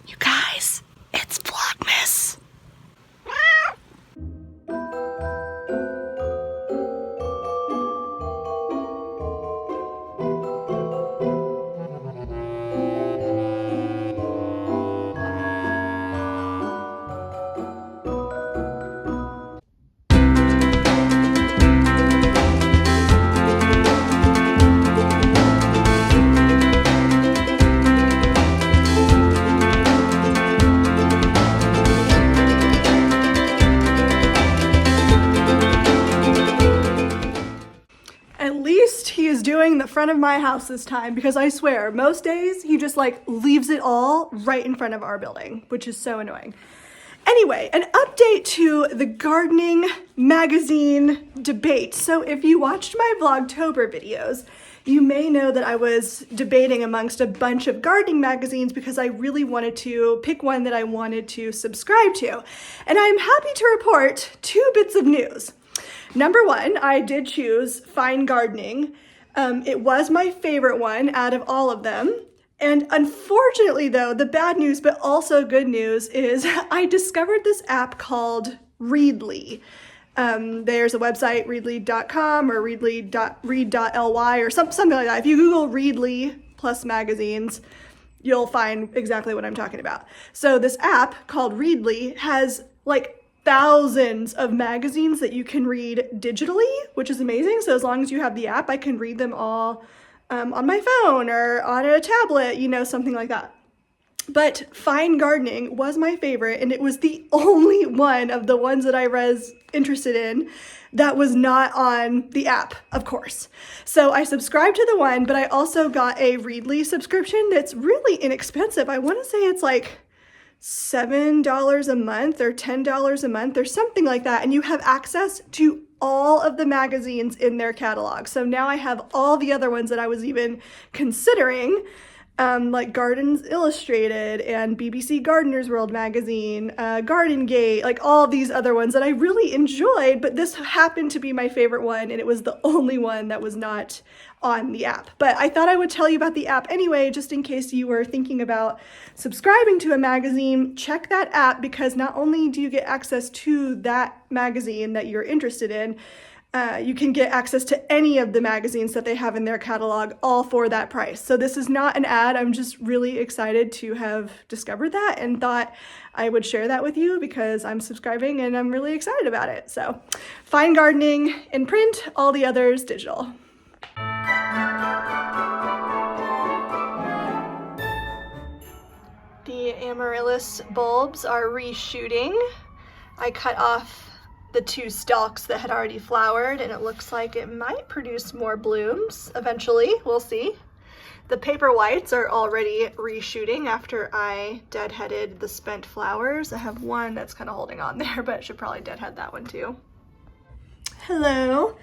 You guys, it's Vlogmas. Doing the front of my house this time, because I swear most days he just like leaves it all right in front of our building, which is so annoying. Anyway, an update to the gardening magazine debate. So if you watched my Vlogtober videos, you may know that I was debating amongst a bunch of gardening magazines because I really wanted to pick one that I wanted to subscribe to. And I'm happy to report 2 bits of news. Number 1, I did choose Fine Gardening. It was my favorite one out of all of them. And unfortunately though, the bad news, but also good news, is I discovered this app called Readly. There's a website, readly.com or read.ly or something like that. If you Google Readly plus magazines, you'll find exactly what I'm talking about. So this app called Readly has like thousands of magazines that you can read digitally, which is amazing. So as long as you have the app, I can read them all on my phone or on a tablet, you know, something like that. But Fine Gardening was my favorite, and it was the only one of the ones that I was interested in that was not on the app, of course. So I subscribed to the one, but I also got a Readly subscription that's really inexpensive. I want to say it's like $7 a month or $10 a month or something like that, and you have access to all of the magazines in their catalog. So now I have all the other ones that I was even considering, like Gardens Illustrated and BBC Gardener's World magazine, Garden Gate, like all these other ones that I really enjoyed, but this happened to be my favorite one, and it was the only one that was not on the app. But I thought I would tell you about the app anyway, just in case you were thinking about subscribing to a magazine. Check that app, because not only do you get access to that magazine that you're interested in, you can get access to any of the magazines that they have in their catalog, all for that price. So this is not an ad. I'm just really excited to have discovered that and thought I would share that with you because I'm subscribing and I'm really excited about it. So Fine Gardening in print, all the others digital. The amaryllis bulbs are reshooting. I cut off the 2 stalks that had already flowered, and it looks like it might produce more blooms eventually. We'll see. The paper whites are already reshooting after I deadheaded the spent flowers. I have one that's kind of holding on there, but I should probably deadhead that one too. Hello.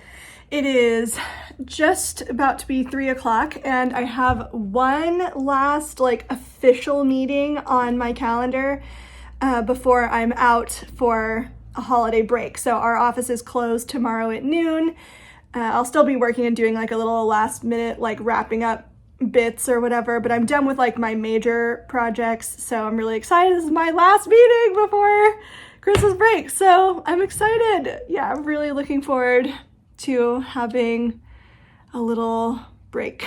It is just about to be 3 o'clock, and I have one last like official meeting on my calendar before I'm out for a holiday break. So our office is closed tomorrow at noon. I'll still be working and doing like a little last minute like wrapping up bits or whatever, but I'm done with like my major projects, so I'm really excited. This is my last meeting before Christmas break, so I'm excited. Yeah, I'm really looking forward to having a little break.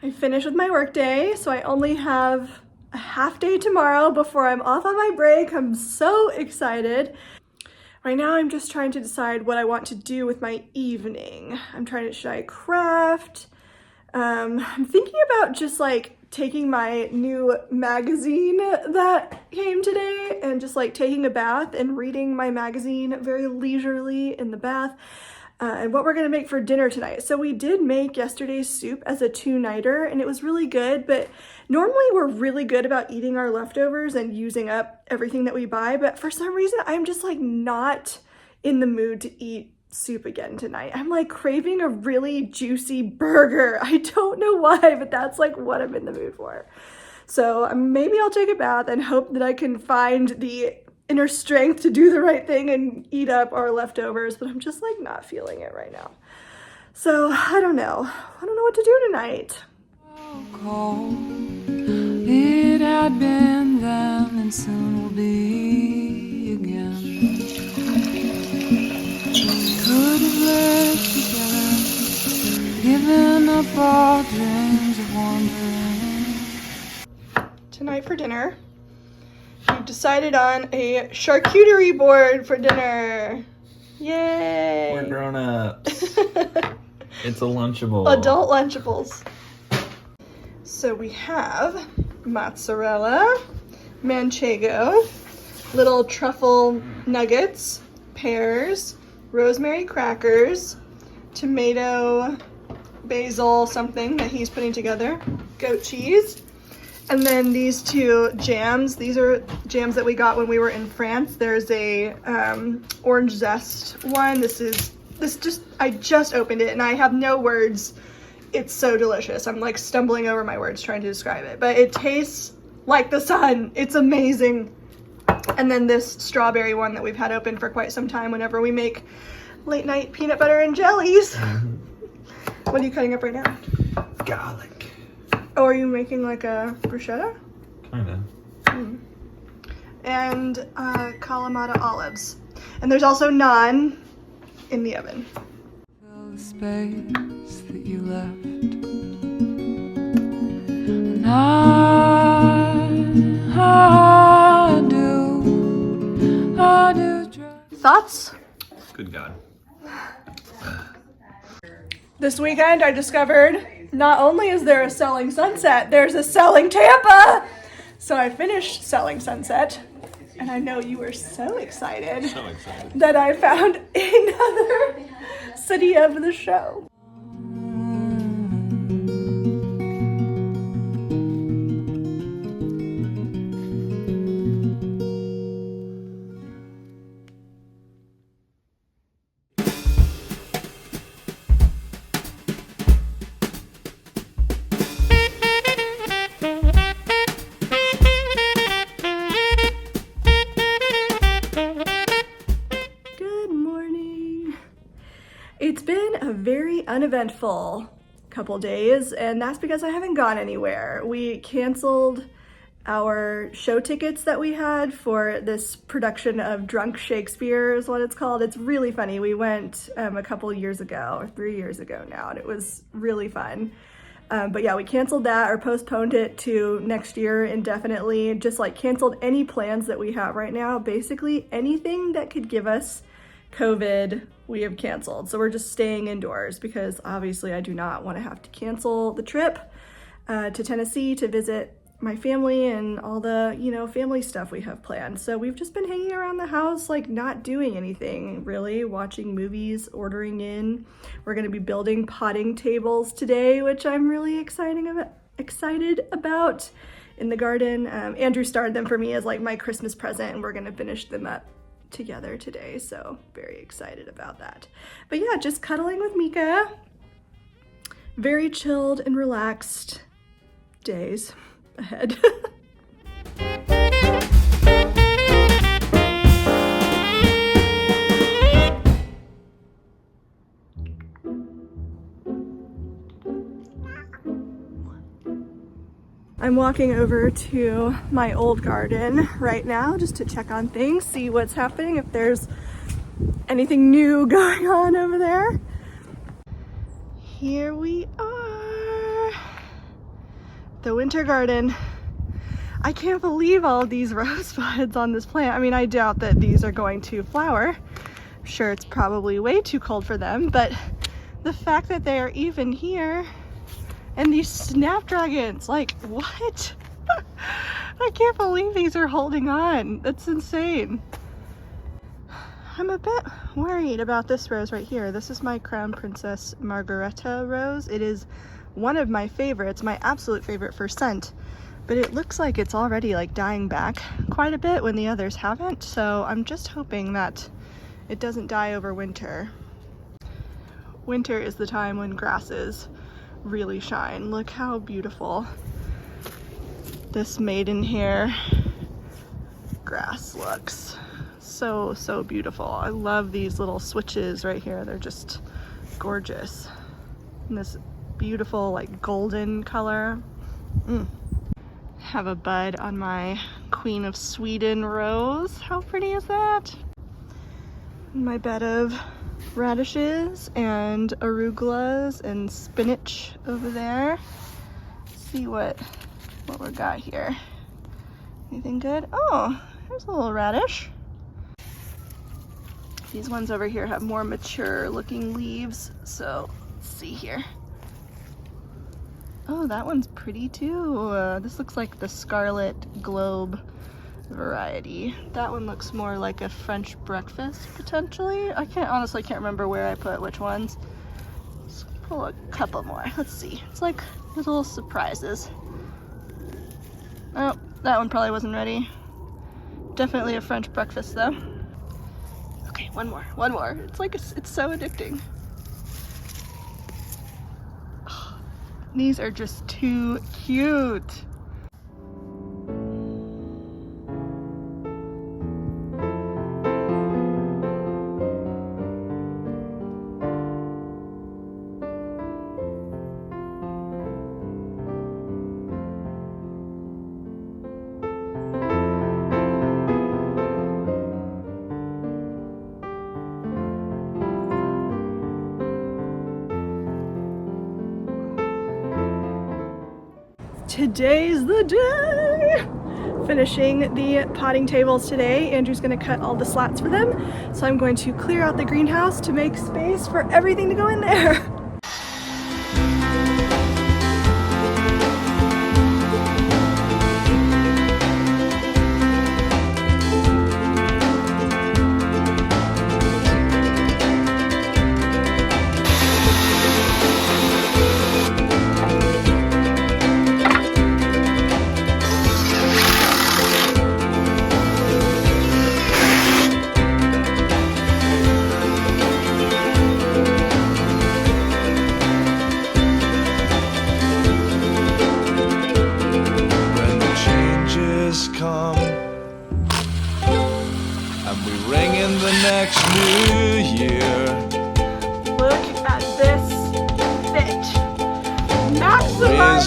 I finished with my work day, so I only have a half day tomorrow before I'm off on my break. I'm so excited. Right now I'm just trying to decide what I want to do with my evening. should I craft? I'm thinking about just like taking my new magazine that came today and just like taking a bath and reading my magazine very leisurely in the bath. And what we're gonna make for dinner tonight. So we did make yesterday's soup as a 2-nighter, and it was really good, but normally we're really good about eating our leftovers and using up everything that we buy, but for some reason I'm just like not in the mood to eat soup again tonight. I'm like craving a really juicy burger. I don't know why, but that's like what I'm in the mood for. So maybe I'll take a bath and hope that I can find the inner strength to do the right thing and eat up our leftovers, but I'm just like not feeling it right now. So I don't know what to do tonight. Cold. It had been then and soon will be again. Could have lived together, given up our dreams of wandering. Tonight for dinner, we've decided on a charcuterie board for dinner. Yay! We're grown ups. It's a Lunchable. Adult Lunchables. So we have mozzarella, manchego, little truffle nuggets, pears, rosemary crackers, tomato, basil, something that he's putting together, goat cheese, and then these two jams. These are jams that we got when we were in France. There's a orange zest one. I just opened it and I have no words. It's so delicious. I'm like stumbling over my words trying to describe it, but it tastes like the sun. It's amazing. And then this strawberry one that we've had open for quite some time whenever we make late night peanut butter and jellies. What are you cutting up right now? Garlic. Oh, are you making like a bruschetta? Kinda. And Kalamata olives. And there's also naan in the oven. Fill the space that you left. And I do trust. Thoughts? Good God. This weekend I discovered not only is there a selling Sunset, there's a selling Tampa! So I finished selling Sunset, and I know you were so excited. So excited. That I found another city of the show. It's been a very uneventful couple days, and that's because I haven't gone anywhere. We canceled our show tickets that we had for this production of Drunk Shakespeare is what it's called. It's really funny. We went a couple years ago, or 3 years ago now, and it was really fun. But yeah, we canceled that or postponed it to next year indefinitely. Just like canceled any plans that we have right now. Basically anything that could give us COVID, we have canceled. So we're just staying indoors because obviously I do not want to have to cancel the trip to Tennessee to visit my family and all the, family stuff we have planned. So we've just been hanging around the house, like not doing anything really, watching movies, ordering in. We're going to be building potting tables today, which I'm really excited about in the garden. Andrew started them for me as like my Christmas present, and we're going to finish them up together today, so very excited about that. But yeah, just cuddling with Mika. Very chilled and relaxed days ahead. I'm walking over to my old garden right now just to check on things, see what's happening, if there's anything new going on over there. Here we are, the winter garden. I can't believe all of these rosebuds on this plant. I mean, I doubt that these are going to flower. I'm sure it's probably way too cold for them, but the fact that they are even here. And these snapdragons, like, what? I can't believe these are holding on. That's insane. I'm a bit worried about this rose right here. This is my Crown Princess Margareta rose. It is one of my favorites, my absolute favorite for scent. But it looks like it's already like dying back quite a bit when the others haven't. So I'm just hoping that it doesn't die over winter. Winter is the time when grasses really shine. Look how beautiful this maidenhair grass looks. So beautiful. I love these little switches right here. They're just gorgeous. And this beautiful like golden color. Have a bud on my Queen of Sweden rose. How pretty is that? My bed of radishes and arugulas and spinach over there. Let's see what we got here. Anything good? Oh, there's a little radish. These ones over here have more mature looking leaves, so let's see here. Oh, that one's pretty too. This looks like the Scarlet Globe variety. That one looks more like a French breakfast potentially. I honestly can't remember where I put which ones. Let's pull a couple more. Let's see. It's like little surprises. Oh, that one probably wasn't ready. Definitely a French breakfast though. Okay, one more. It's like it's so addicting. Oh, these are just too cute. Today's the day! Finishing the potting tables today. Andrew's gonna cut all the slats for them. So I'm going to clear out the greenhouse to make space for everything to go in there.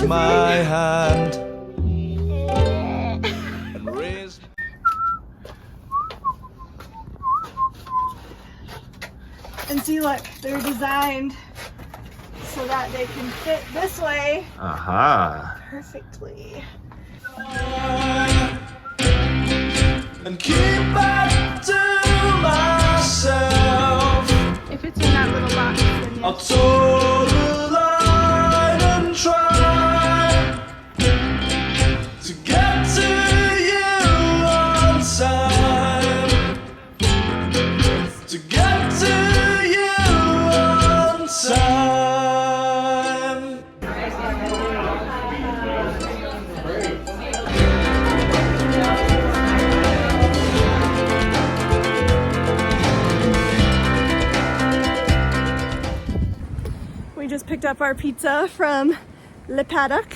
My hand and raise. And see, look, they're designed so that they can fit this way perfectly. And keep back to myself. If it's in that little box, then I'll yes. toe the line and try to get to you on time. To get to you on time. We just picked up our pizza from Le Paddock,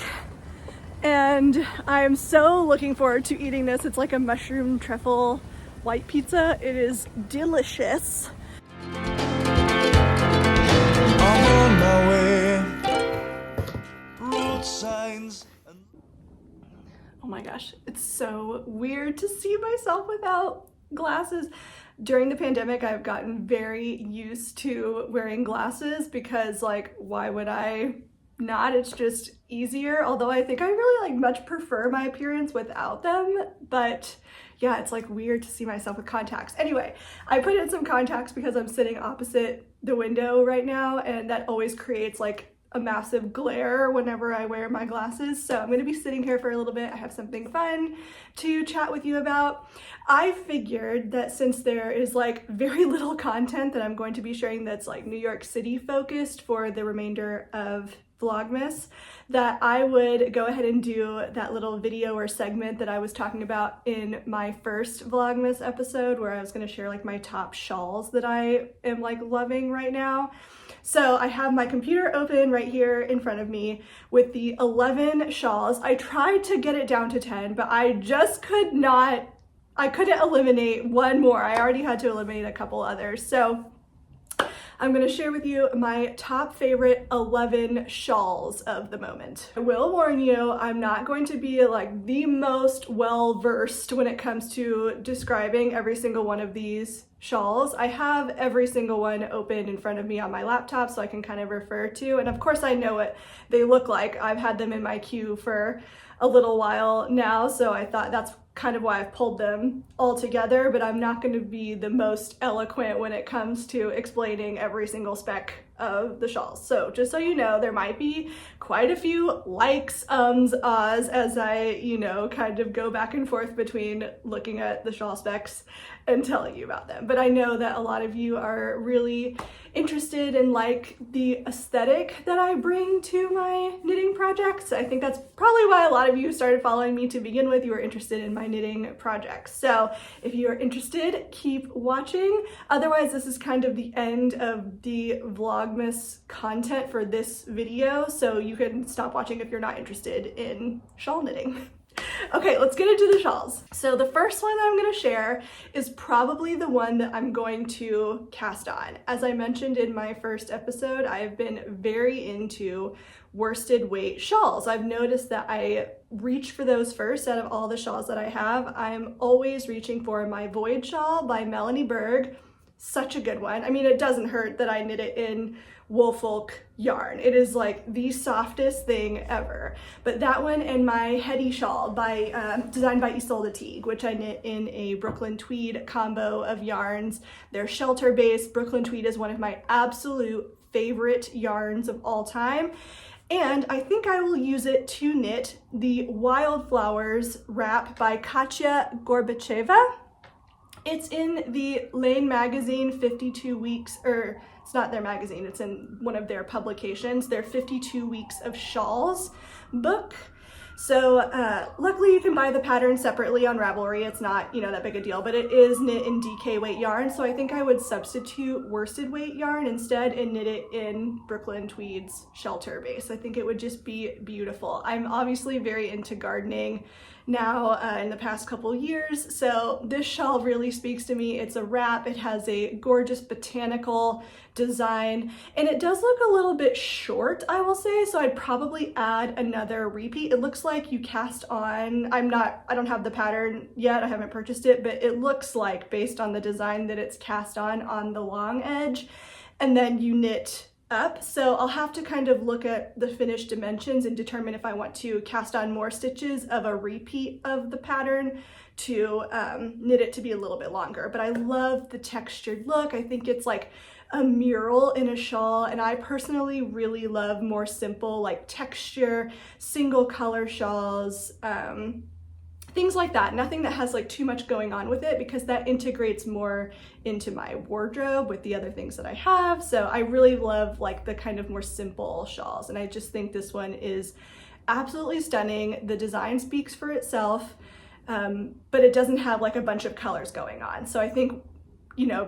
and I'm so looking forward to eating this. It's like a mushroom truffle white pizza. It is delicious. I'm on my way. Road signs. Oh my gosh, it's so weird to see myself without glasses. During the pandemic, I've gotten very used to wearing glasses because, like, why would I not? It's just easier. Although I think I really much prefer my appearance without them. But yeah, it's like weird to see myself with contacts. Anyway, I put in some contacts because I'm sitting opposite the window right now, and that always creates like a massive glare whenever I wear my glasses. So I'm gonna be sitting here for a little bit. I have something fun to chat with you about. I figured that since there is like very little content that I'm going to be sharing that's like New York City focused for the remainder of Vlogmas, that I would go ahead and do that little video or segment that I was talking about in my first Vlogmas episode, where I was gonna share like my top shawls that I am like loving right now. So I have my computer open right here in front of me with the 11 shawls. I tried to get it down to 10, but I just could not, I couldn't eliminate one more. I already had to eliminate a couple others. So I'm gonna share with you my top favorite 11 shawls of the moment. I will warn you, I'm not going to be like the most well-versed when it comes to describing every single one of these shawls. I have every single one open in front of me on my laptop so I can kind of refer to, and of course I know what they look like. I've had them in my queue for a little while now, so I thought that's kind of why I've pulled them all together, but I'm not going to be the most eloquent when it comes to explaining every single spec of the shawls. So just so you know, there might be quite a few likes, ahs, as I, kind of go back and forth between looking at the shawl specs and telling you about them. But I know that a lot of you are really interested in like the aesthetic that I bring to my knitting projects. I think that's probably why a lot of you started following me to begin with. You were interested in my knitting projects. So if you are interested, keep watching. Otherwise, this is kind of the end of the Vlogmas content for this video, so you can stop watching if you're not interested in shawl knitting. Okay, let's get into the shawls. So the first one I'm going to share is probably the one that I'm going to cast on. As I mentioned in my first episode, I've been very into worsted weight shawls. I've noticed that I reach for those first out of all the shawls that I have. I'm always reaching for my Void Shawl by Melanie Berg. Such a good one. I mean, it doesn't hurt that I knit it in Woolfolk yarn. It is like the softest thing ever. But that one and my Heady Shawl by designed by Isolde Teague, which I knit in a Brooklyn Tweed combo of yarns. They're shelter based. Brooklyn Tweed is one of my absolute favorite yarns of all time. And I think I will use it to knit the Wildflowers wrap by Katya Gorbacheva. It's in the Lane magazine 52 weeks, or it's not their magazine, it's in one of their publications, their 52 weeks of shawls book. So luckily you can buy the pattern separately on Ravelry. It's not, that big a deal, but it is knit in DK weight yarn. So I think I would substitute worsted weight yarn instead and knit it in Brooklyn Tweed's shelter base. I think it would just be beautiful. I'm obviously very into gardening now in the past couple years, so this shawl really speaks to me. It's a wrap. It has a gorgeous botanical design, and it does look a little bit short, I will say, so I'd probably add another repeat. It looks like you cast on, I don't have the pattern yet, I haven't purchased it, but it looks like, based on the design, that it's cast on the long edge, and then you knit up. So I'll have to kind of look at the finished dimensions and determine if I want to cast on more stitches of a repeat of the pattern to knit it to be a little bit longer. But I love the textured look. I think it's like a mural in a shawl, and I personally really love more simple, like texture, single color shawls, things like that. Nothing that has like too much going on with it, because that integrates more into my wardrobe with the other things that I have. So I really love like the kind of more simple shawls, and I just think this one is absolutely stunning. The design speaks for itself, but it doesn't have like a bunch of colors going on. So I think,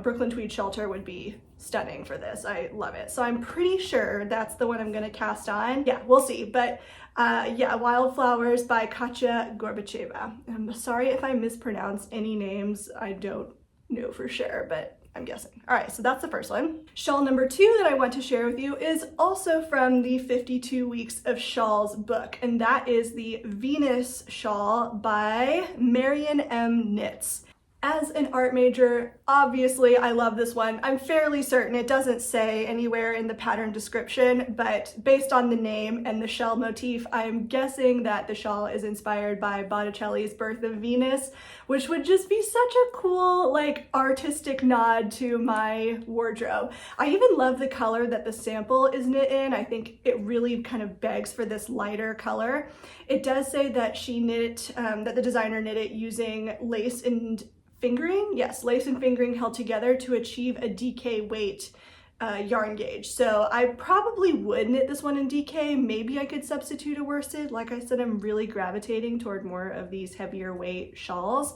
Brooklyn Tweed Shelter would be stunning for this. I love it. So I'm pretty sure that's the one I'm going to cast on. Yeah, we'll see. But yeah, Wildflowers by Katya Gorbacheva. I'm sorry if I mispronounce any names. I don't know for sure, but I'm guessing. All right, so that's the first one. Shawl number 2 that I want to share with you is also from the 52 Weeks of Shawls book, and that is the Venus Shawl by Marion M. Knits. As an art major, obviously I love this one. I'm fairly certain it doesn't say anywhere in the pattern description, but based on the name and the shell motif, I'm guessing that the shawl is inspired by Botticelli's Birth of Venus, which would just be such a cool, like, artistic nod to my wardrobe. I even love the color that the sample is knit in. I think it really kind of begs for this lighter color. It does say that she knit, that the designer knit it using lace and fingering. Yes, lace and fingering held together to achieve a DK weight yarn gauge. So I probably would knit this one in DK. Maybe I could substitute a worsted. Like I said, I'm really gravitating toward more of these heavier weight shawls,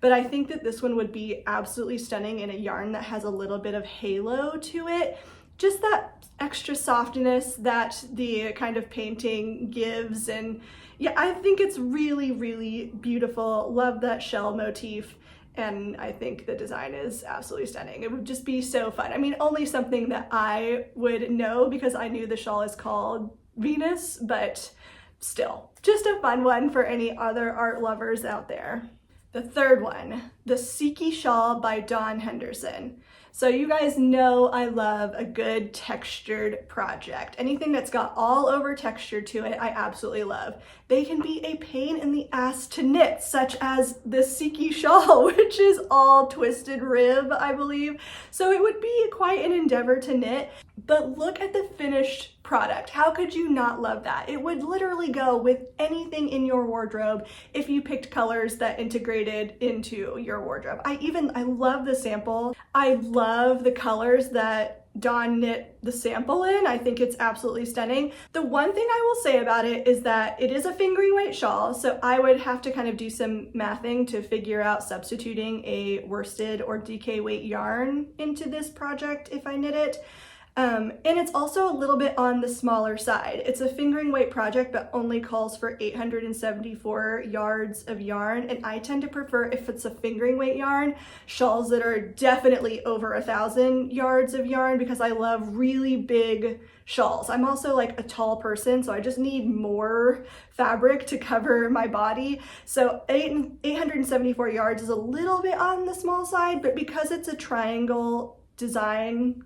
but I think that this one would be absolutely stunning in a yarn that has a little bit of halo to it. Just that extra softness that the kind of painting gives. And yeah, I think it's really, really beautiful. Love that shell motif. and I think the design is absolutely stunning. It would just be so fun. I mean, only something that I would know because I knew the shawl is called Venus, but still, just a fun one for any other art lovers out there. The third one, the Seeky Shawl by Dawn Henderson. So you guys know I love a good textured project. Anything that's got all over texture to it, I absolutely love. They can be a pain in the ass to knit, such as the Seeky Shawl, which is all twisted rib, I believe. So it would be quite an endeavor to knit, but look at the finished product. How could you not love that? It would literally go with anything in your wardrobe if you picked colors that integrated into your wardrobe. I love the sample. I love the colors that Dawn knit the sample in. I think it's absolutely stunning. The one thing I will say about it is that it is a fingering weight shawl, so I would have to kind of do some mathing to figure out substituting a worsted or DK weight yarn into this project if I knit it. And it's also a little bit on the smaller side. It's a fingering weight project, but only calls for 874 yards of yarn. And I tend to prefer, if it's a fingering weight yarn, shawls that are definitely over 1,000 yards of yarn because I love really big shawls. I'm also like a tall person, so I just need more fabric to cover my body. So 874 yards is a little bit on the small side, but because it's a triangle design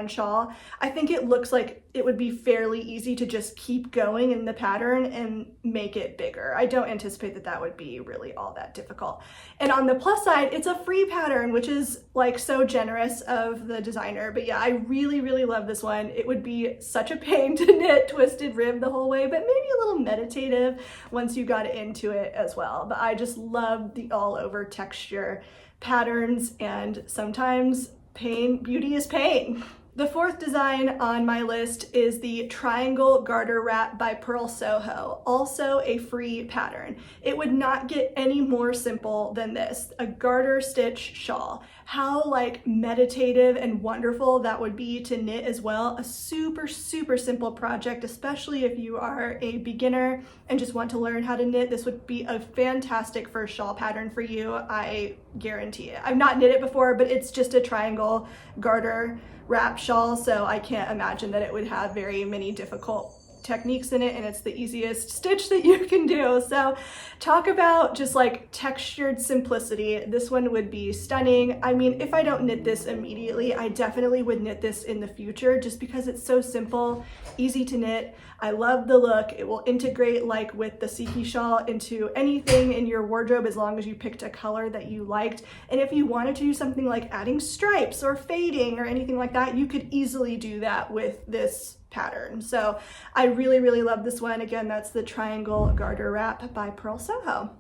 shawl, I think it looks like it would be fairly easy to just keep going in the pattern and make it bigger. I don't anticipate that that would be really all that difficult. And on the plus side, it's a free pattern, which is like so generous of the designer. But yeah, I really, really love this one. It would be such a pain to knit twisted rib the whole way, but maybe a little meditative once you got into it as well. But I just love the all over texture patterns, and sometimes beauty is pain. The fourth design on my list is the Triangle Garter Wrap by Purl Soho, also a free pattern. It would not get any more simple than this, a garter stitch shawl. How like meditative and wonderful that would be to knit as well. A super, super simple project, especially if you are a beginner and just want to learn how to knit. This would be a fantastic first shawl pattern for you, I guarantee it. I've not knit it before, but it's just a triangle garter wrap shawl, so I can't imagine that it would have very many difficult techniques in it, and it's the easiest stitch that you can do. So talk about just like textured simplicity. This one would be stunning. I mean, if I don't knit this immediately, I definitely would knit this in the future just because it's so simple, easy to knit. I love the look. It will integrate like with the Seeky shawl into anything in your wardrobe as long as you picked a color that you liked. And if you wanted to do something like adding stripes or fading or anything like that, you could easily do that with this pattern. So I really, really love this one. Again, that's the Triangle Garter Wrap by Purl Soho.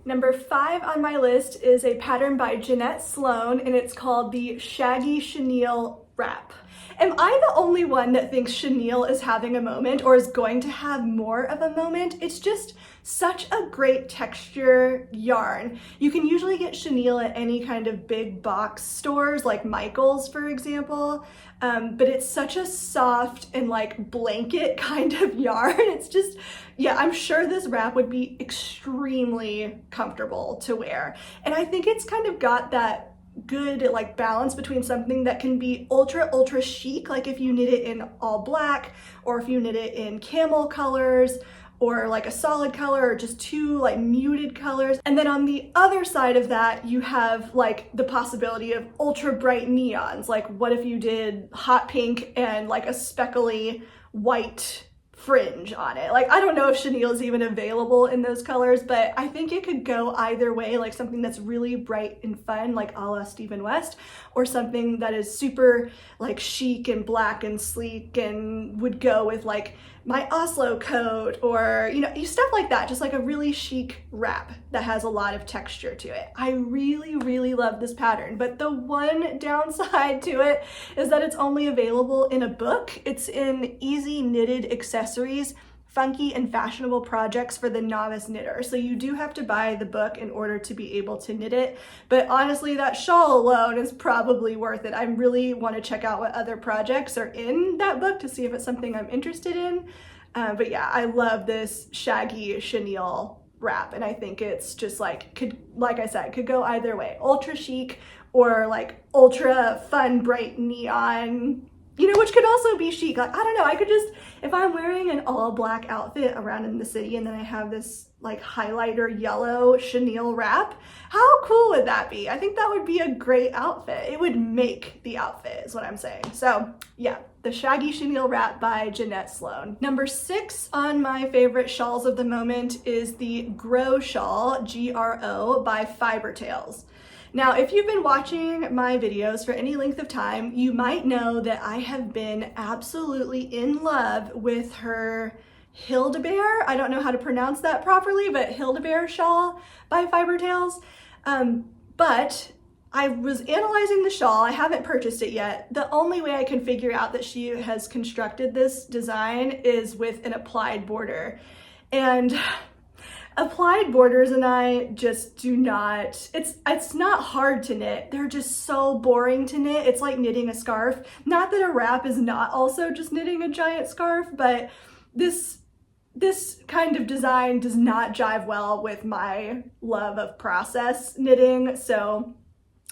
Number 5 on my list is a pattern by Jeanette Sloan, and it's called the Shaggy Chenille Wrap. Am I the only one that thinks chenille is having a moment or is going to have more of a moment? It's just such a great texture yarn. You can usually get chenille at any kind of big box stores like Michael's, for example, but it's such a soft and like blanket kind of yarn. It's just, yeah, I'm sure this wrap would be extremely comfortable to wear. And I think it's kind of got that good like balance between something that can be ultra chic, like if you knit it in all black, or if you knit it in camel colors, or like a solid color, or just two like muted colors. And then on the other side of that, you have like the possibility of ultra bright neons. Like what if you did hot pink and like a speckly white fringe on it? Like, I don't know if chenille is even available in those colors, but I think it could go either way, like something that's really bright and fun, like a la Stephen West, or something that is super like chic and black and sleek and would go with like my Oslo coat, or, you know, stuff like that. Just like a really chic wrap that has a lot of texture to it. I really, really love this pattern, but the one downside to it is that it's only available in a book. It's in Easy Knitted Accessories, Funky and Fashionable Projects for the Novice Knitter. So you do have to buy the book in order to be able to knit it. But honestly, that shawl alone is probably worth it. I really want to check out what other projects are in that book to see if it's something I'm interested in. But yeah, I love this Shaggy chenille wrap, and I think it's just like, like I said, could go either way. Ultra chic or like ultra fun, bright neon, you know, which could also be chic. Like, I don't know, I could just, if I'm wearing an all black outfit around in the city and then I have this like highlighter yellow chenille wrap, how cool would that be? I think that would be a great outfit. It would make the outfit is what I'm saying. So yeah, the Shaggy Chenille Wrap by Jeanette Sloan. Number 6 on my favorite shawls of the moment is the Grow Shawl, G-R-O, by Fiber Tales. Now, if you've been watching my videos for any length of time, you might know that I have been absolutely in love with her Hildebeer. I don't know how to pronounce that properly, but Hildebeer shawl by Fiber Tales. But I was analyzing the shawl. I haven't purchased it yet. The only way I can figure out that she has constructed this design is with an applied border. And applied borders and I just do not, it's not hard to knit. They're just so boring to knit. It's like knitting a scarf. Not that a wrap is not also just knitting a giant scarf, but this kind of design does not jive well with my love of process knitting. So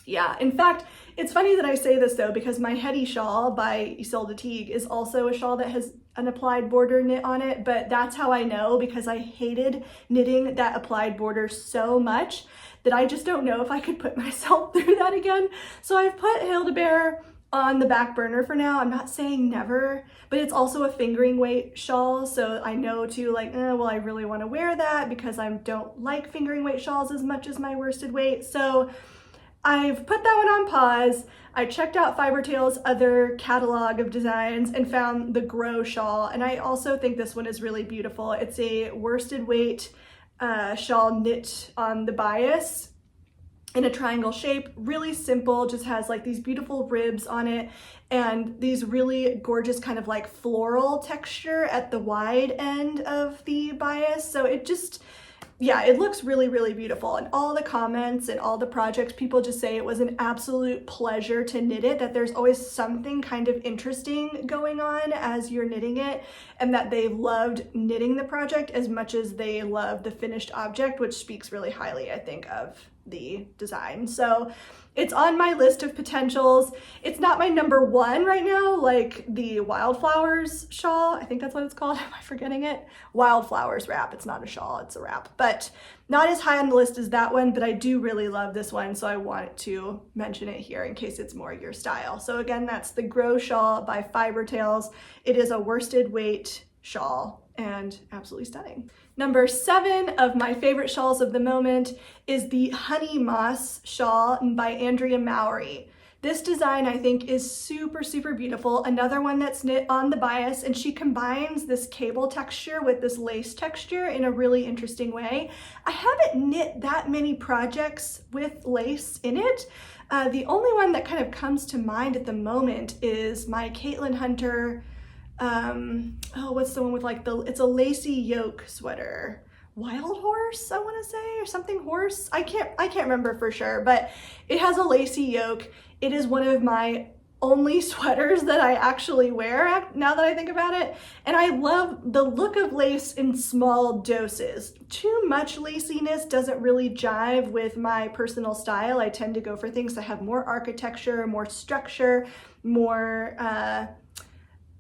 yeah, in fact, it's funny that I say this though, because my Hetty shawl by Isolde Teague is also a shawl that has an applied border knit on it, but that's how I know, because I hated knitting that applied border so much that I just don't know if I could put myself through that again. So I've put Hildebeer on the back burner for now. I'm not saying never, but it's also a fingering weight shawl, so I know too, like, well, I really want to wear that because I don't like fingering weight shawls as much as my worsted weight. So I've put that one on pause. I checked out Fiber Tales' other catalog of designs and found the Grow shawl, and I also think this one is really beautiful. It's a worsted weight shawl knit on the bias in a triangle shape, really simple, just has like these beautiful ribs on it and these really gorgeous kind of like floral texture at the wide end of the bias. So it just, yeah, it looks really, really beautiful. And all the comments and all the projects, people just say it was an absolute pleasure to knit it, that there's always something kind of interesting going on as you're knitting it, and that they loved knitting the project as much as they love the finished object, which speaks really highly, I think, of the design. So it's on my list of potentials. It's not my number one right now, like the Wildflowers shawl. I think that's what it's called. Am I forgetting it? Wildflowers wrap. It's not a shawl, it's a wrap. But not as high on the list as that one, but I do really love this one, so I wanted to mention it here in case it's more your style. So again, that's the Grow Shawl by Fiber Tales. It is a worsted weight shawl and absolutely stunning. Number 7 of my favorite shawls of the moment is the Honey Moss shawl by Andrea Mowry. This design I think is super, super beautiful. Another one that's knit on the bias, and she combines this cable texture with this lace texture in a really interesting way. I haven't knit that many projects with lace in it. The only one that kind of comes to mind at the moment is my Caitlin Hunter, what's the one with like it's a lacy yoke sweater, Wild Horse, I want to say, or something horse. I can't remember for sure, but it has a lacy yoke. It is one of my only sweaters that I actually wear now that I think about it. And I love the look of lace in small doses. Too much laciness doesn't really jive with my personal style. I tend to go for things that have more architecture, more structure, more,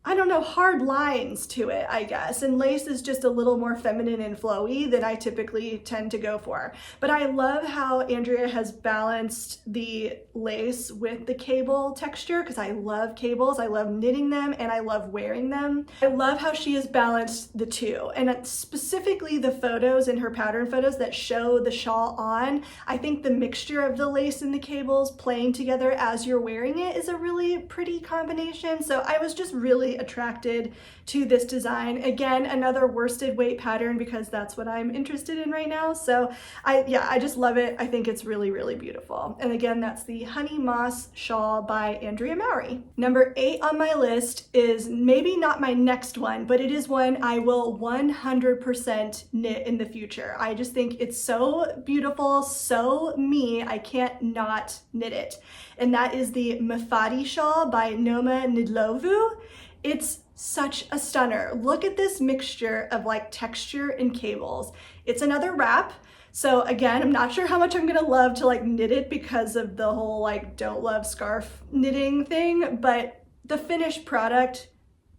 I don't know, hard lines to it, I guess. And lace is just a little more feminine and flowy than I typically tend to go for. But I love how Andrea has balanced the lace with the cable texture, because I love cables. I love knitting them and I love wearing them. I love how she has balanced the two, and specifically the photos in her pattern photos that show the shawl on. I think the mixture of the lace and the cables playing together as you're wearing it is a really pretty combination. So I was just really attracted to this design. Again, another worsted weight pattern because that's what I'm interested in right now. So I just love it. I think it's really, really beautiful. And again, that's the Honey Moss shawl by Andrea Mowry. Number 8 on my list is maybe not my next one, but it is one I will 100% knit in the future. I just think it's so beautiful, so me, I can't not knit it. And that is the Mafati shawl by Noma Nidlovu. It's such a stunner. Look at this mixture of like texture and cables. It's another wrap. So again, I'm not sure how much I'm gonna love to like knit it because of the whole like don't love scarf knitting thing, but the finished product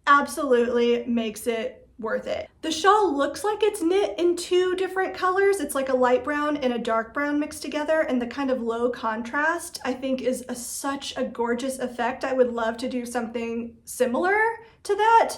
absolutely makes it worth it. The shawl looks like it's knit in two different colors. It's like a light brown and a dark brown mixed together, and the kind of low contrast I think is such a gorgeous effect. I would love to do something similar to that,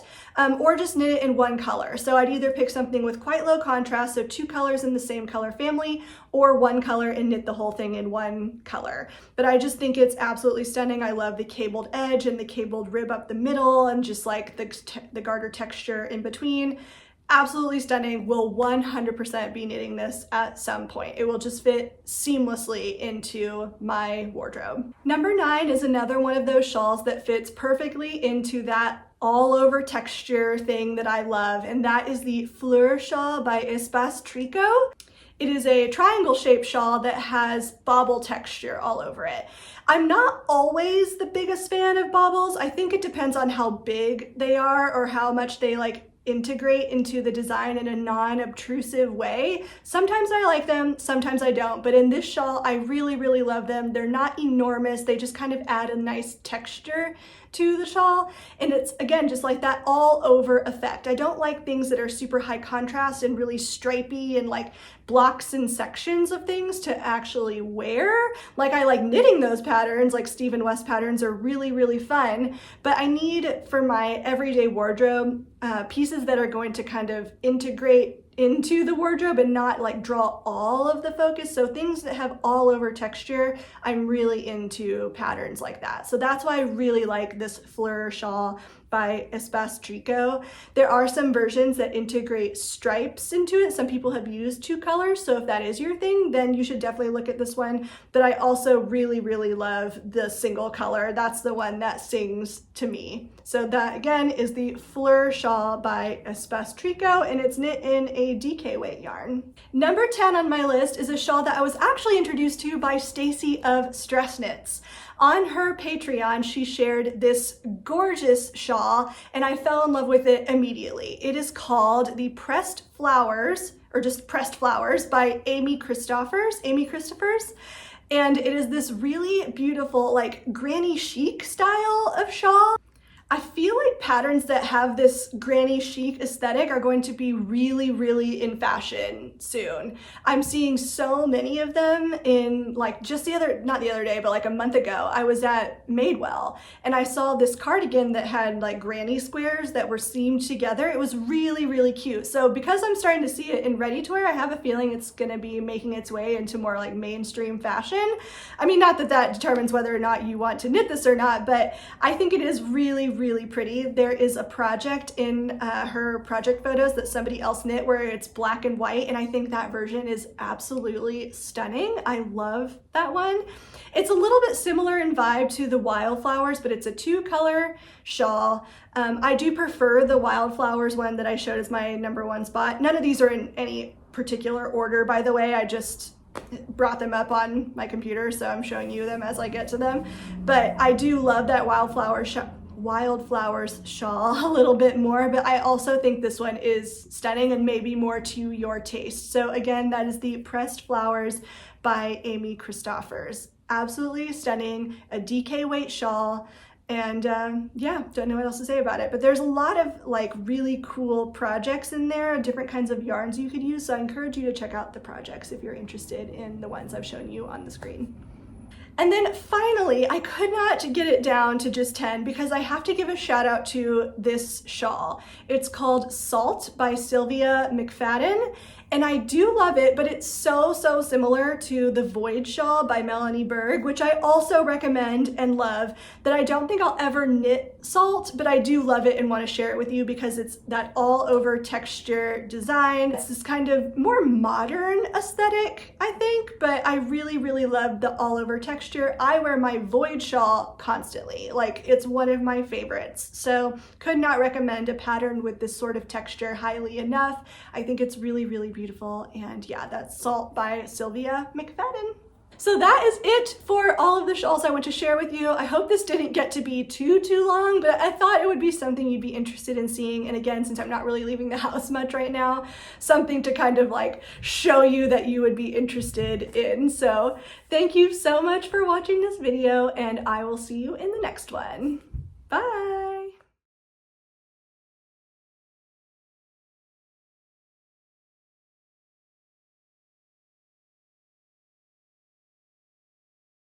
or just knit it in one color. So I'd either pick something with quite low contrast, so two colors in the same color family, or one color and knit the whole thing in one color. But I just think it's absolutely stunning. I love the cabled edge and the cabled rib up the middle and just like the garter texture in between. Absolutely stunning. Will 100% be knitting this at some point. It will just fit seamlessly into my wardrobe. Number 9 is another one of those shawls that fits perfectly into that all over texture thing that I love, and that is the Fleur shawl by Espace Tricot. It is a triangle shaped shawl that has bobble texture all over it. I'm not always the biggest fan of bobbles. I think it depends on how big they are or how much they like integrate into the design in a non-obtrusive way. Sometimes I like them, sometimes I don't, but in this shawl, I really love them. They're not enormous. They just kind of add a nice texture to the shawl. And it's, again, just like that all over effect. I don't like things that are super high contrast and really stripy and like blocks and sections of things to actually wear. Like I like knitting those patterns, like Stephen West patterns are really fun, but I need for my everyday wardrobe pieces that are going to kind of integrate into the wardrobe and not like draw all of the focus. So things that have all over texture, I'm really into patterns like that. So that's why I really like this Fleur shawl by Espace Tricot. There are some versions that integrate stripes into it. Some people have used 2 colors, so if that is your thing, then you should definitely look at this one. But I also really love the single color. That's the one that sings to me. So that again is the Fleur shawl by Espace Tricot, and it's knit in a DK weight yarn. Number 10 on my list is a shawl that I was actually introduced to by Stacy of Stress Knits. On her Patreon, she shared this gorgeous shawl, and I fell in love with it immediately. It is called the Pressed Flowers, or just Pressed Flowers by Amy Christophers. And it is this really beautiful, like granny chic style of shawl. I feel like patterns that have this granny chic aesthetic are going to be really in fashion soon. I'm seeing so many of them in like just not the other day, but like a month ago, I was at Madewell and I saw this cardigan that had like granny squares that were seamed together. It was really cute. So because I'm starting to see it in ready to wear, I have a feeling it's gonna be making its way into more like mainstream fashion. I mean, not that that determines whether or not you want to knit this or not, but I think it is really pretty. There is a project in her project photos that somebody else knit where it's black and white, and I think that version is absolutely stunning. I love that one. It's a little bit similar in vibe to the Wildflowers, but it's a 2-color shawl. I do prefer the Wildflowers one that I showed as my number 1 spot. None of these are in any particular order, by the way. I just brought them up on my computer, so I'm showing you them as I get to them. But I do love that Wildflowers shawl a little bit more, but I also think this one is stunning and maybe more to your taste. So again, that is the Pressed Flowers by Amy Christophers. Absolutely stunning, a DK weight shawl, and yeah, don't know what else to say about it, but there's a lot of like really cool projects in there, different kinds of yarns you could use, so I encourage you to check out the projects if you're interested in the ones I've shown you on the screen. And then finally, I could not get it down to just 10 because I have to give a shout out to this shawl. It's called Salt by Sylvia McFadden. And I do love it, but it's so similar to the Void Shawl by Melanie Berg, which I also recommend and love, that I don't think I'll ever knit Salt, but I do love it and want to share it with you because it's that all over texture design. It's this kind of more modern aesthetic, I think, but I really love the all over texture. I wear my Void Shawl constantly. Like, it's one of my favorites. So could not recommend a pattern with this sort of texture highly enough. I think it's really beautiful. And yeah, that's Salt by Sylvia McFadden. So that is it for all of the shawls I want to share with you. I hope this didn't get to be too long, but I thought it would be something you'd be interested in seeing. And again, since I'm not really leaving the house much right now, something to kind of like show you that you would be interested in. So thank you so much for watching this video, and I will see you in the next one. Bye.